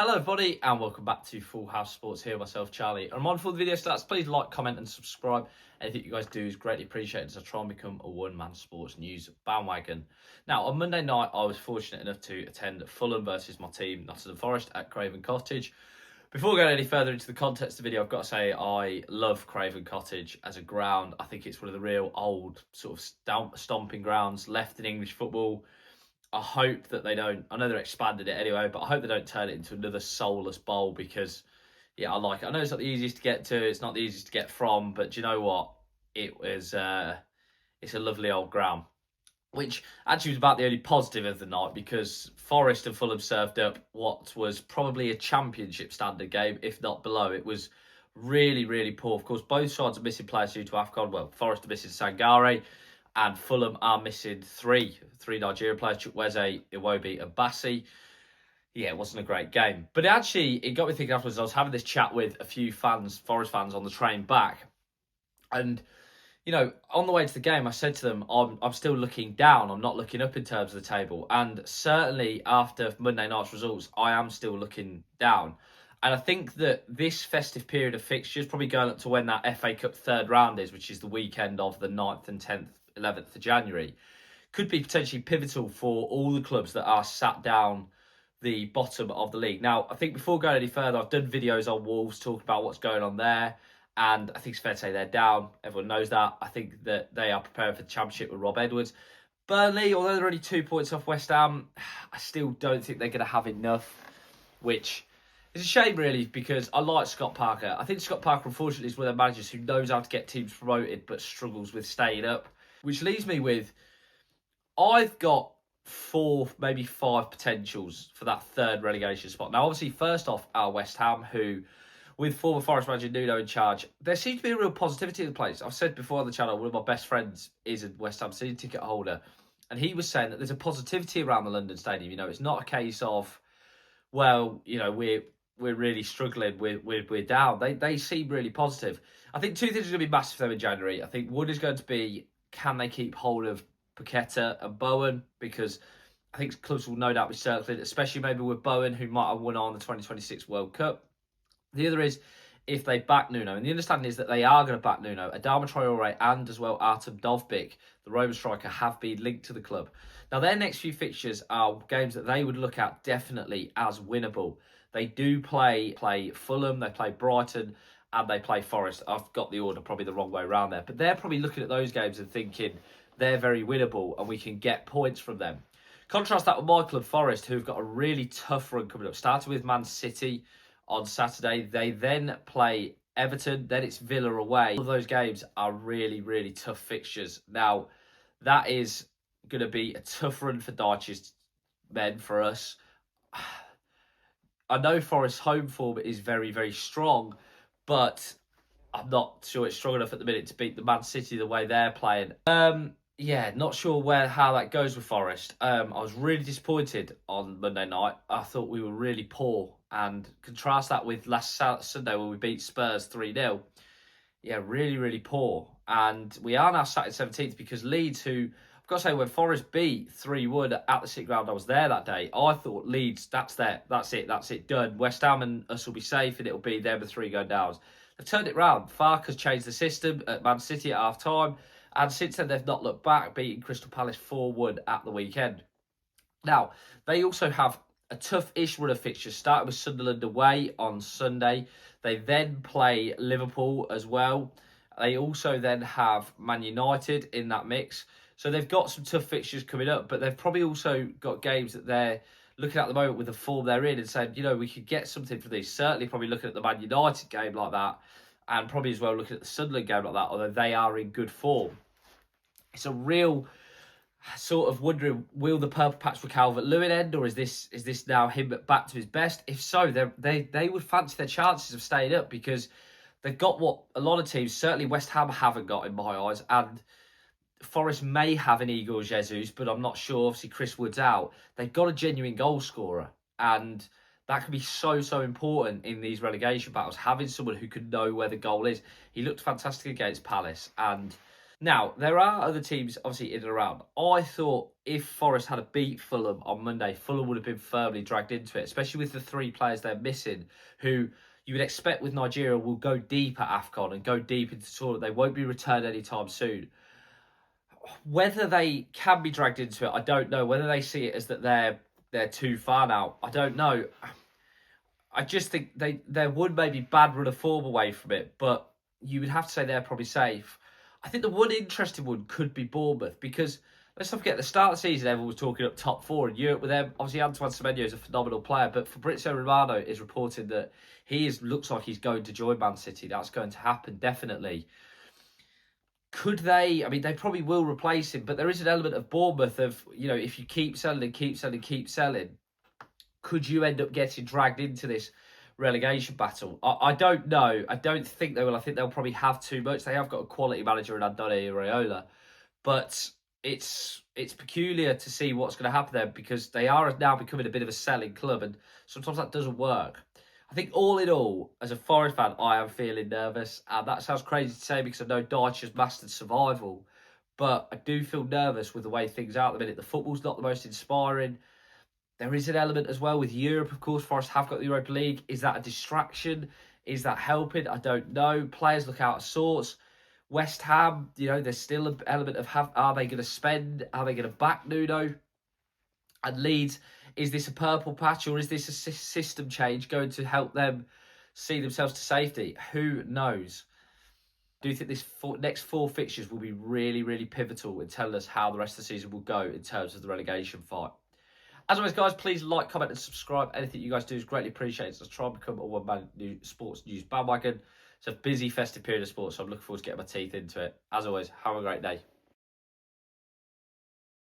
Hello everybody and welcome back to Full House Sports here, myself Charlie. And before the video starts, please like, comment and subscribe. Anything you guys do is greatly appreciated as I try and become a one-man sports news bandwagon. Now on Monday night I was fortunate enough to attend Fulham versus my team Nottingham Forest at Craven Cottage. Before going any further into the context of the video, I've got to say I love Craven Cottage as a ground. I think it's one of the real old sort of stomping grounds left in English football. I hope that they don't, I know they're expanding it anyway, but I hope they don't turn it into another soulless bowl because, yeah, I like it. I know it's not the easiest to get to, it's not the easiest to get from, but do you know what? It's a lovely old ground, which actually was about the only positive of the night because Forest and Fulham served up what was probably a championship standard game, if not below. It was really, really poor. Of course, both sides are missing players due to AFCON. Well, Forest are missing Sangare, and Fulham are missing three Nigerian players, Chukwueze, Iwobi and Bassi. Yeah, it wasn't a great game. But it got me thinking afterwards. I was having this chat with a few Forest fans on the train back. And, you know, on the way to the game, I said to them, I'm still looking down. I'm not looking up in terms of the table. And certainly after Monday night's results, I am still looking down. And I think that this festive period of fixtures, probably going up to when that FA Cup third round is, which is the weekend of the 9th and 10th 11th of January, could be potentially pivotal for all the clubs that are sat down the bottom of the league. Now, I think before going any further, I've done videos on Wolves talking about what's going on there, and I think it's fair to say they're down. Everyone knows that. I think that they are preparing for the Championship with Rob Edwards. Burnley, although they're only 2 points off West Ham, I still don't think they're going to have enough, which is a shame, really, because I like Scott Parker. I think Scott Parker, unfortunately, is one of the managers who knows how to get teams promoted but struggles with staying up. Which leaves me with, I've got 4, maybe 5 potentials for that third relegation spot. Now, obviously, first off, are West Ham, who, with former Forest manager Nuno in charge, there seems to be a real positivity in the place. I've said before on the channel, one of my best friends is a West Ham season ticket holder, and he was saying that there's a positivity around the London Stadium. You know, it's not a case of, well, you know, we're really struggling, we're down. They seem really positive. I think 2 things are going to be massive for them in January. I think one is going to be, can they keep hold of Paqueta and Bowen? Because I think clubs will no doubt be circling, especially maybe with Bowen, who might have won on the 2026 World Cup. The other is if they back Nuno. And the understanding is that they are going to back Nuno. Adama Traore and as well Artem Dovbyk, the Roman striker, have been linked to the club. Now, their next few fixtures are games that they would look at definitely as winnable. They do play Fulham, they play Brighton, and they play Forest. I've got the order probably the wrong way around there. But they're probably looking at those games and thinking they're very winnable and we can get points from them. Contrast that with my club, Forest, who've got a really tough run coming up. Starting with Man City on Saturday. They then play Everton. Then it's Villa away. All of those games are really, really tough fixtures. Now, that is going to be a tough run for Dyche's men for us. I know Forest's home form is very, very strong, but I'm not sure it's strong enough at the minute to beat the Man City the way they're playing. Yeah, not sure how that goes with Forest. I was really disappointed on Monday night. I thought we were really poor, and contrast that with last Sunday when we beat Spurs 3-0. Yeah, really, really poor. And we are now sat in 17th because Leeds, who, I've got to say, when Forest beat 3-1 at the City Ground, I was there that day. I thought Leeds, that's it, done. West Ham and us will be safe, and it'll be them the 3 going downs. They've turned it round. Farke has changed the system at Man City at half-time, and since then they've not looked back, beating Crystal Palace 4-1 at the weekend. Now, they also have a tough-ish run of fixtures, starting with Sunderland away on Sunday. They then play Liverpool as well. They also then have Man United in that mix. So they've got some tough fixtures coming up, but they've probably also got games that they're looking at the moment with the form they're in and saying, you know, we could get something for these. Certainly probably looking at the Man United game like that, and probably as well looking at the Sunderland game like that, although they are in good form. It's a real sort of wondering, will the purple patch for Calvert-Lewin end, or is this now him back to his best? If so, they would fancy their chances of staying up because they've got what a lot of teams, certainly West Ham, haven't got in my eyes, and Forest may have an Igor Jesus, but I'm not sure. Obviously, Chris Wood's out. They've got a genuine goal scorer, and that can be so important in these relegation battles, having someone who can know where the goal is. He looked fantastic against Palace, and Now, there are other teams obviously in and around. I thought if Forest had a beat Fulham on Monday, Fulham would have been firmly dragged into it, especially with the three players they're missing, who you would expect with Nigeria will go deep at AFCON and go deep into the tournament. They won't be returned anytime soon. Whether they can be dragged into it, I don't know. Whether they see it as that they're too far now, I don't know. I just think there would maybe bad run of form away from it, but you would have to say they're probably safe. I think the one interesting one could be Bournemouth because let's not forget the start of the season everyone was talking up top four in Europe with them. Obviously Antoine Semenyo is a phenomenal player, but Fabrizio Romano is reporting that looks like he's going to join Man City. That's going to happen definitely. Could they? I mean, they probably will replace him, but there is an element of Bournemouth of, if you keep selling and keep selling, keep selling, could you end up getting dragged into this relegation battle? I don't know. I don't think they will. I think they'll probably have too much. They have got a quality manager in Andone Iraola, but it's peculiar to see what's going to happen there because they are now becoming a bit of a selling club, and sometimes that doesn't work. I think all in all, as a Forest fan, I am feeling nervous, and that sounds crazy to say because I know Dyche has mastered survival, but I do feel nervous with the way things are at the minute. The football's not the most inspiring. There is an element as well with Europe, of course. Forest have got the Europa League. Is that a distraction? Is that helping? I don't know. Players look out of sorts. West Ham, there's still an element of are they going to spend? Are they going to back Nuno? And Leeds, is this a purple patch or is this a system change going to help them see themselves to safety? Who knows? Do you think this next four fixtures will be really, really pivotal in telling us how the rest of the season will go in terms of the relegation fight? As always, guys, please like, comment, and subscribe. Anything you guys do is greatly appreciated. Let's try and become a one-man sports news bandwagon. It's a busy festive period of sports, so I'm looking forward to getting my teeth into it. As always, have a great day.